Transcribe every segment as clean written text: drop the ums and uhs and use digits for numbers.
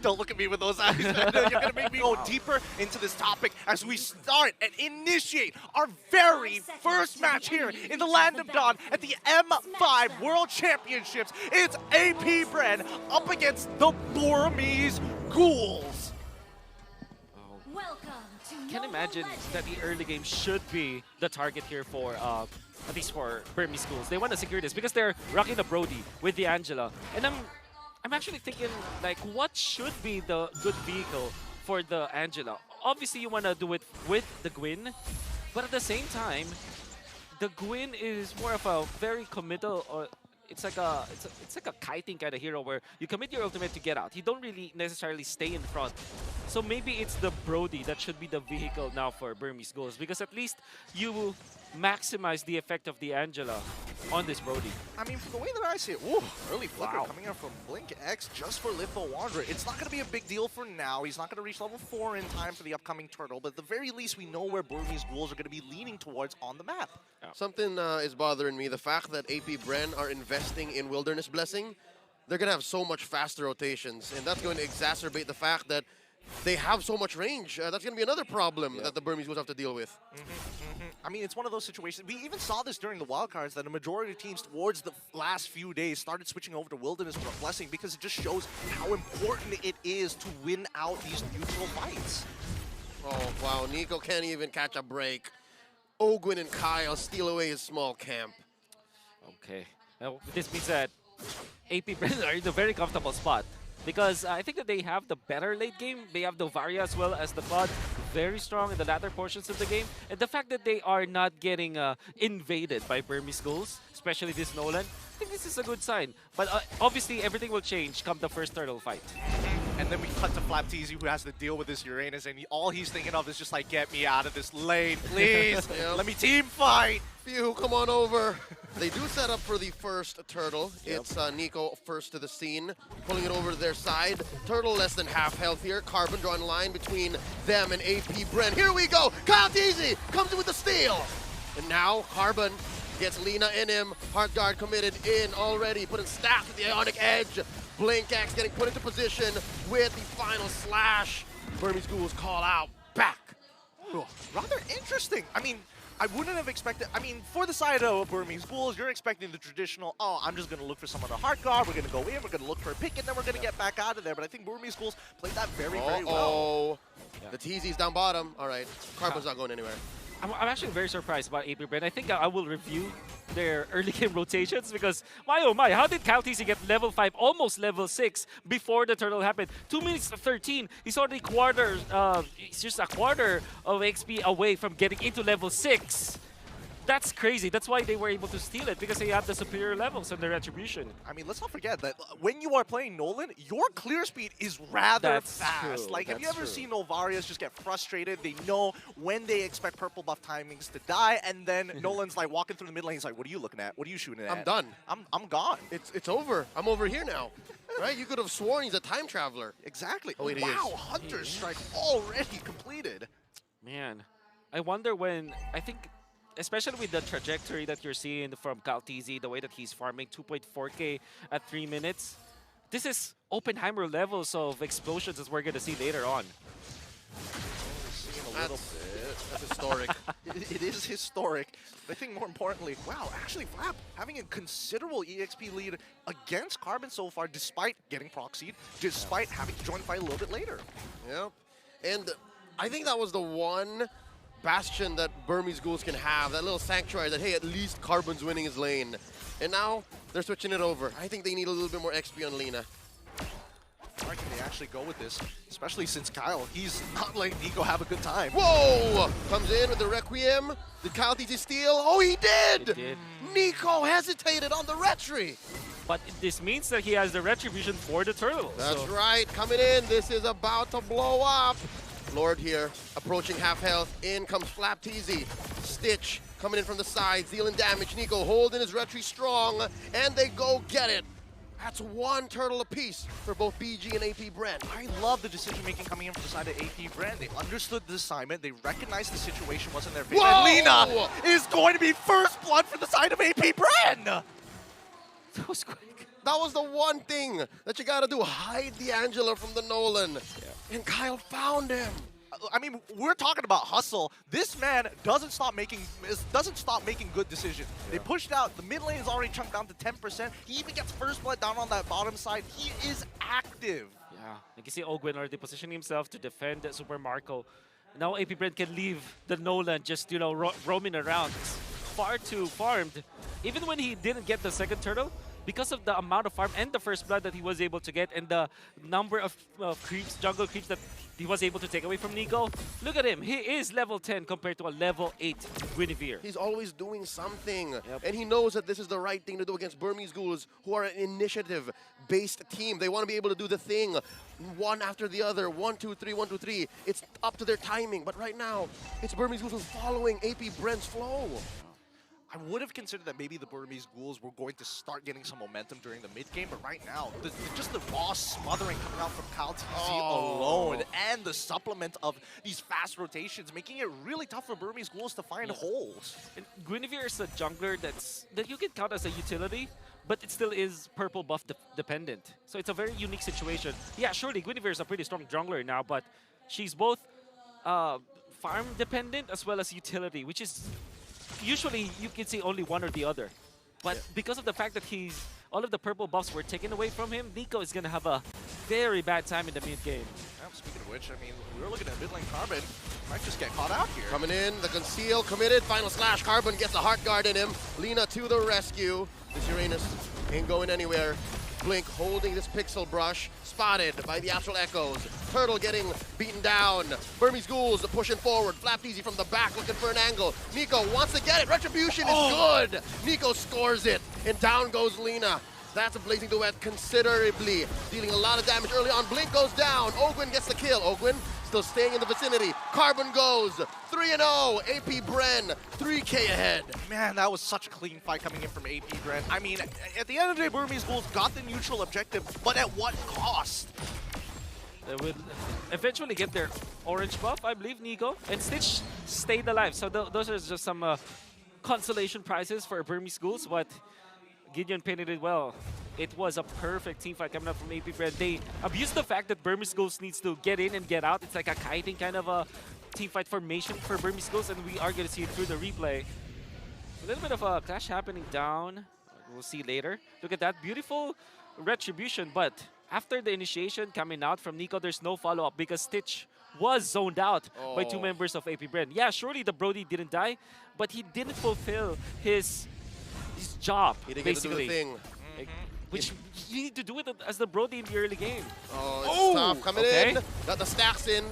Don't look at me with those eyes. I know you're going to make me go deeper into this topic as we start and initiate our very first match here in the Land of Dawn at the M5 World Championships. It's AP Bren up against the Burmese Ghouls. I can imagine that the early game should be the target here for, at least for Burmese Ghouls. They want to secure this because they're rocking the Brody with the Angela. And I'm actually thinking, like, what should be the good vehicle for the Angela? Obviously, you want to do it with the Gwyn, but at the same time, the Gwyn is more of a very committal, it's like a kiting kind of hero where you commit your ultimate to get out. You don't really necessarily stay in front. So maybe it's the Brody that should be the vehicle now for Burmese Ghouls, because at least you maximize the effect of the Angela on this Brody. I mean, from the way that I see it, early flicker coming out from Blink X just for Litho Wanderer. It's not going to be a big deal for now. He's not going to reach level 4 in time for the upcoming turtle, but at the very least, we know where Burmese Ghouls are going to be leaning towards on the map. Something is bothering me, the fact that AP Bren are investing in Wilderness Blessing. They're going to have so much faster rotations, and that's going to exacerbate the fact that they have so much range. That's going to be another problem that the Burmese Ghouls have to deal with. I mean, it's one of those situations. We even saw this during the wildcards that a majority of teams towards the last few days started switching over to Wilderness Blessing because it just shows how important it is to win out these neutral fights. Oh, wow. Nico can't even catch a break. Ogwin and Kyle steal away his small camp. Okay. Now, this means that AP Bren are in a very comfortable spot, because I think that they have the better late game. They have the Varia as well as the Pod, very strong in the latter portions of the game. And the fact that they are not getting invaded by Burmese Ghouls, especially this Nolan, I think this is a good sign. But obviously, everything will change come the first turtle fight. And then we cut to Flapteezy, who has to deal with this Uranus, and all he's thinking of is just like, get me out of this lane, please. Let me team fight. Phew, come on over. They do set up for the first turtle. It's Nico first to the scene, pulling it over to their side. Turtle less than half health here. Carbon drawing a line between them and AP Bren. Here we go. Kyle Teasy comes in with the steal. And now Carbon gets Lina in him. Heart Guard committed in already, putting staff to the Ionic Edge. Blink X getting put into position with the final slash. Burmese Ghouls call out back. Rather interesting. I mean, I wouldn't have expected, for the side of Burmese Ghouls, you're expecting the traditional, I'm just going to look for someone to heart guard, we're going to go in, we're going to look for a pick, and then we're going to get back out of there. But I think Burmese Ghouls played that very well. The TZ's down bottom. All right, Carbon's not going anywhere. I'm actually very surprised about AP Bren. I think I will review their early game rotations, because my oh my, how did Kyle TC get level 5, almost level 6 before the turtle happened? 2 minutes to 13, he's already he's just a quarter of XP away from getting into level 6. That's crazy. That's why they were able to steal it, because they have the superior levels and the retribution. I mean, let's not forget that when you are playing Nolan, your clear speed is rather fast. True. Like, have you ever seen Novarias just get frustrated? They know when they expect purple buff timings to die, and then Nolan's like walking through the mid lane. He's like, "What are you looking at? What are you shooting at?" I'm done. I'm gone. It's over. I'm over here now. Right? You could have sworn he's a time traveler. Exactly. Oh, wait, wow, Hunter's Strike already completed. Man, I wonder when, I think, especially with the trajectory that you're seeing from Kyle TZ, the way that he's farming 2.4k at 3 minutes, this is Oppenheimer levels of explosions as we're going to see later on. That's historic. It is historic. But I think more importantly, wow, actually Flap having a considerable EXP lead against Carbon so far, despite getting proxied, despite having to join fight a little bit later. Yeah. And I think that was the one bastion that Burmese Ghouls can have, that little sanctuary that, hey, at least Carbon's winning his lane. And now they're switching it over. I think they need a little bit more XP on Lina. Where can they actually go with this? Especially since Kyle, he's not letting Nico have a good time. Whoa! Comes in with the Requiem. Did Kyle TT steal? Oh, he did! He did. Nico hesitated on the retry. But this means that he has the retribution for the turtle. That's right. Coming in. This is about to blow up. Lord here, approaching half health. In comes Flap TZ. Stitch coming in from the side, dealing damage. Nico holding his retry strong, and they go get it. That's one turtle apiece for both BG and AP Bren. I love the decision-making coming in from the side of AP Bren. They understood the assignment. They recognized the situation wasn't their favor. And Lina is going to be first blood for the side of AP Bren! That was quick. That was the one thing that you gotta do, hide the Angela from the Nolan. And Kyle found him. I mean, we're talking about hustle. This man doesn't stop making good decisions. They pushed out. The mid lane is already chunked down to 10%. He even gets first blood down on that bottom side. He is active. Yeah, you can see Ogwin already positioning himself to defend Super Marco. Now AP Bren can leave the Nolan just, you know, roaming around. It's far too farmed. Even when he didn't get the second turtle, because of the amount of farm and the first blood that he was able to get and the number of creeps, jungle creeps that he was able to take away from Nico, look at him. He is level 10 compared to a level 8 Guinevere. He's always doing something. And he knows that this is the right thing to do against Burmese Ghouls, who are an initiative-based team. They want to be able to do the thing one after the other. 1, 2, 3, 1, 2, 3. It's up to their timing. But right now, it's Burmese Ghouls who's following AP Bren's flow. I would have considered that maybe the Burmese Ghouls were going to start getting some momentum during the mid game, but right now, just the raw smothering coming out from Kyle TZ alone, and the supplement of these fast rotations, making it really tough for Burmese Ghouls to find holes. And Guinevere is a jungler that you can count as a utility, but it still is purple buff dependent. So it's a very unique situation. Yeah, surely Guinevere is a pretty strong jungler now, but she's both farm dependent as well as utility, which is usually you can see only one or the other. But because of the fact that all of the purple buffs were taken away from him, Nico is going to have a very bad time in the mid game. Speaking of which, I mean, we're looking at mid lane Carbon. Might just get caught out here. Coming in, the conceal committed, final slash. Carbon gets the heart guard in him. Lina to the rescue. This Uranus ain't going anywhere. Blink holding this pixel brush, spotted by the Astral Echoes. Turtle getting beaten down. Burmese Ghouls pushing forward. Flap Easy from the back looking for an angle. Nico wants to get it. Retribution is good. Nico scores it, and down goes Lina. That's a blazing duet considerably, dealing a lot of damage early on. Blink goes down. Ogwin gets the kill. Ogwin still staying in the vicinity. Carbon goes 3-0. AP Bren 3K ahead. Man, that was such a clean fight coming in from AP Bren. I mean, at the end of the day, Burmese Ghouls got the neutral objective, but at what cost? They will eventually get their orange buff, I believe, Nico. And Stitch stayed alive. So those are just some consolation prizes for Burmese Ghouls, but Gideon painted it well. It was a perfect team fight coming up from AP Bren. They abused the fact that Burmese Ghouls needs to get in and get out. It's like a kiting kind of a team fight formation for Burmese Ghouls, and we are going to see it through the replay. A little bit of a clash happening down. We'll see later. Look at that beautiful retribution, but after the initiation coming out from Nico, there's no follow-up because Stitch was zoned out by two members of AP Bren. Yeah, surely the Brody didn't die, but he didn't fulfill his job, He didn't basically. get to do the thing. Which you need to do it as the Brody in the early game. Oh, it's tough. Coming in. Got the stacks in.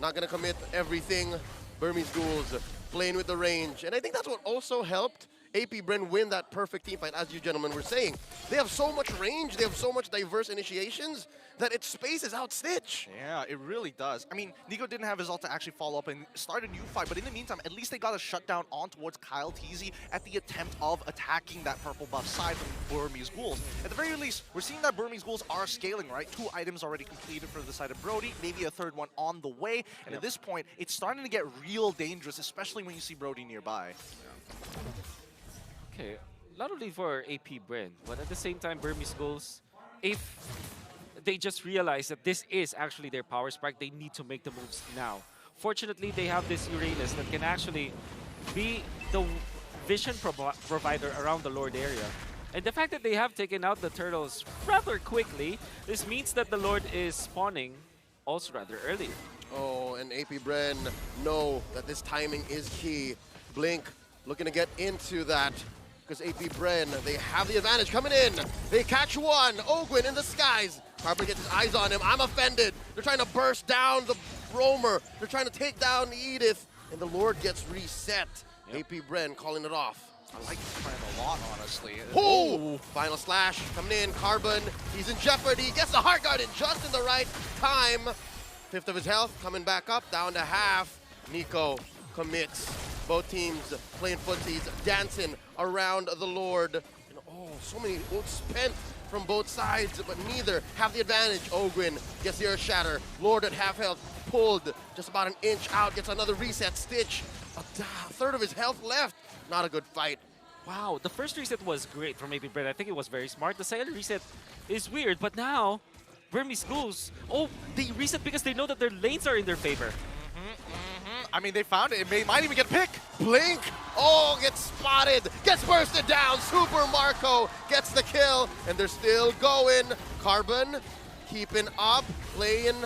Not going to commit everything. Burmese Ghouls playing with the range. And I think that's what also helped AP Bren win that perfect team fight, as you gentlemen were saying. They have so much range. They have so much diverse initiations that it spaces out Stitch. Yeah, it really does. I mean, Nico didn't have his ult to actually follow up and start a new fight, but in the meantime, at least they got a shutdown on towards Kyle TZ at the attempt of attacking that purple buff side from Burmese Ghouls. At the very least, we're seeing that Burmese Ghouls are scaling, right? 2 items already completed for the side of Brody, maybe a 3rd one on the way, and at this point, it's starting to get real dangerous, especially when you see Brody nearby. Okay, not only for AP Bren, but at the same time, Burmese Ghouls, if they just realize that this is actually their power spike, they need to make the moves now. Fortunately, they have this Uranus that can actually be the vision provider around the Lord area. And the fact that they have taken out the turtles rather quickly, this means that the Lord is spawning also rather early. Oh, and AP Bren know that this timing is key. Blink looking to get into that, because AP Bren, they have the advantage coming in. They catch one. Ogwin in the skies. Carbon gets his eyes on him. I'm offended. They're trying to burst down the roamer. They're trying to take down Edith, and the Lord gets reset. AP Bren calling it off. I like this plan a lot, honestly. Oh! Final slash coming in. Carbon, he's in jeopardy. Gets the heart guard in just in the right time. 5th of his health coming back up, down to half. Nico commits. Both teams playing footsies, dancing around the Lord. And oh, so many ults spent from both sides, but neither have the advantage. Ogwin gets the Earth Shatter. Lord at half health, pulled just about an inch out, gets another reset. Stitch, a 1/3 of his health left. Not a good fight. Wow, the first reset was great from Mlbb. I think it was very smart. The second reset is weird, but now Burmese Ghouls, oh, they reset because they know that their lanes are in their favor. I mean, they found it. Might even get a pick. Blink, oh, gets spotted, gets bursted down. Super Marco gets the kill, and they're still going. Carbon keeping up, playing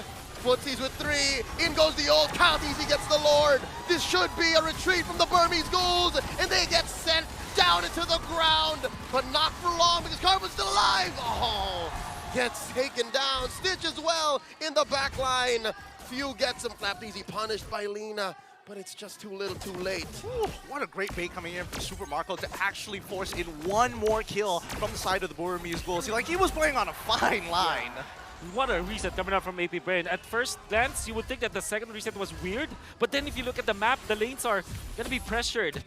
footsies with 3. In goes the old count. Easy gets the Lord. This should be a retreat from the Burmese Ghouls, and they get sent down into the ground, but not for long because Carbon's still alive. Oh, gets taken down. Stitch as well in the back line. Few gets him. Flapped Easy punished by Lina, but it's just too little too late. Ooh, what a great bait coming in from Super Marco to actually force in one more kill from the side of the Burmese Ghouls. He was playing on a fine line. What a reset coming out from AP Bren. At first glance, you would think that the second reset was weird, but then if you look at the map, the lanes are going to be pressured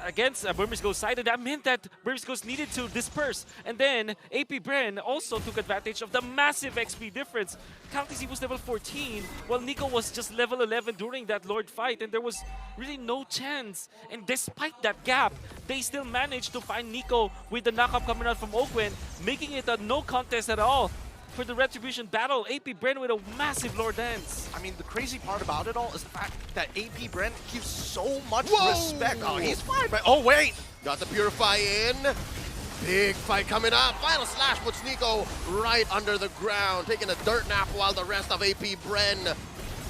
against Burmese Ghouls side, and that meant that Burmese Ghouls needed to disperse. And then AP Bren also took advantage of the massive XP difference. Countess was level 14, while Nico was just level 11 during that Lord fight, and there was really no chance. And despite that gap, they still managed to find Nico with the knockup coming out from Oakwen, making it a no contest at all for the Retribution battle. AP Bren with a massive Lord dance. I mean, the crazy part about it all is the fact that AP Bren gives so much Whoa! respect. Oh, he's fine, but oh, wait. Got the Purify in. Big fight coming up. Final slash puts Nico right under the ground, taking a dirt nap while the rest of AP Bren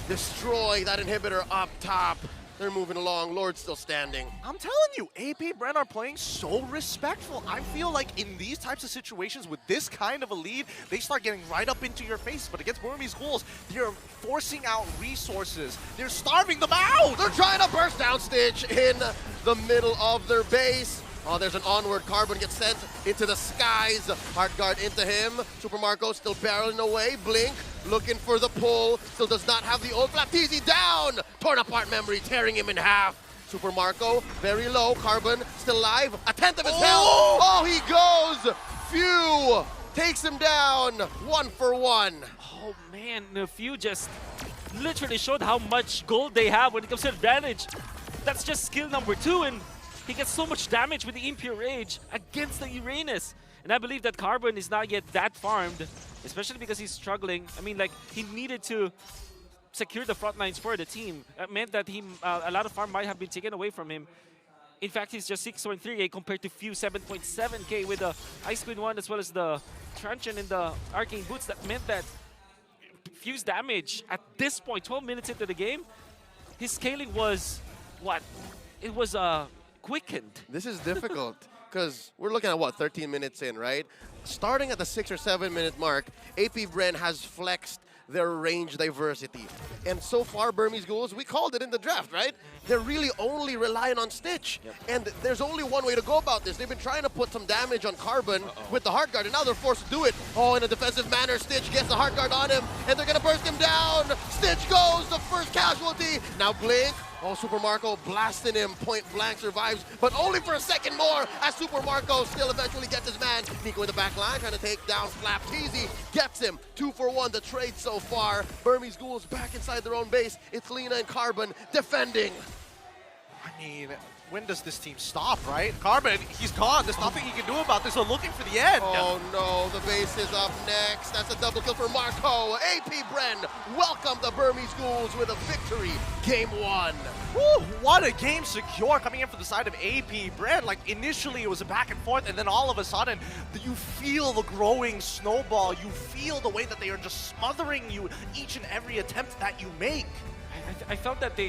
destroy that inhibitor up top. They're moving along. Lord's still standing. I'm telling you, AP Bren are playing so respectful. I feel like in these types of situations with this kind of a lead, they start getting right up into your face. But against Burmese Ghouls, they're forcing out resources. They're starving them out. They're trying to burst down Stitch in the middle of their base. Oh, there's an onward. Carbon gets sent into the skies. Heart guard into him. Super Marco still barreling away. Blink looking for the pull. Still does not have the old flap. Easy down. Torn apart memory, tearing him in half. Super Marco very low. Carbon still alive. A tenth of his health. Oh, he goes. Few takes him down. 1 for 1. Oh man, Few just literally showed how much gold they have when it comes to advantage. That's just skill number 2, and he gets so much damage with the Impure Rage against the Uranus. And I believe that Carbon is not yet that farmed, especially because he's struggling. I mean, like, he needed to secure the front lines for the team. That meant that a lot of farm might have been taken away from him. In fact, he's just 6.3k compared to Few 7.7k with the Ice Queen 1 as well as the Truncheon and the Arcane Boots. That meant that Few's damage at this point, 12 minutes into the game, his scaling was, what? It was quickened. This is difficult because we're looking at what, 13 minutes in, right? Starting at the 6 or 7 minute mark, AP Bren has flexed their range diversity. And so far, Burmese Ghouls, we called it in the draft, right? They're really only relying on Stitch. Yep. And there's only one way to go about this. They've been trying to put some damage on Carbon with the Heart Guard, and now they're forced to do it. Oh, in a defensive manner, Stitch gets the Heart Guard on him, and they're gonna burst him down. Stitch goes, the first casualty. Now Blink. Oh, Super Marco blasting him, point blank, survives, but only for a second more as Super Marco still eventually gets his man. Nico in the back line trying to take down Flap. Teasy gets him. 2 for 1, the trade so far. Burmese Ghouls back inside their own base. It's Lina and Carbon defending. I mean, when does this team stop, right? Carbon, he's gone. There's nothing he can do about this. We're looking for the end. Oh no, the base is up next. That's a double kill for Marco. AP Bren welcome the Burmese Ghouls with a victory. Game 1. Woo, what a game secure coming in from the side of AP Bren. Like, initially it was a back and forth, and then all of a sudden, you feel the growing snowball. You feel the way that they are just smothering you each and every attempt that you make. I felt that they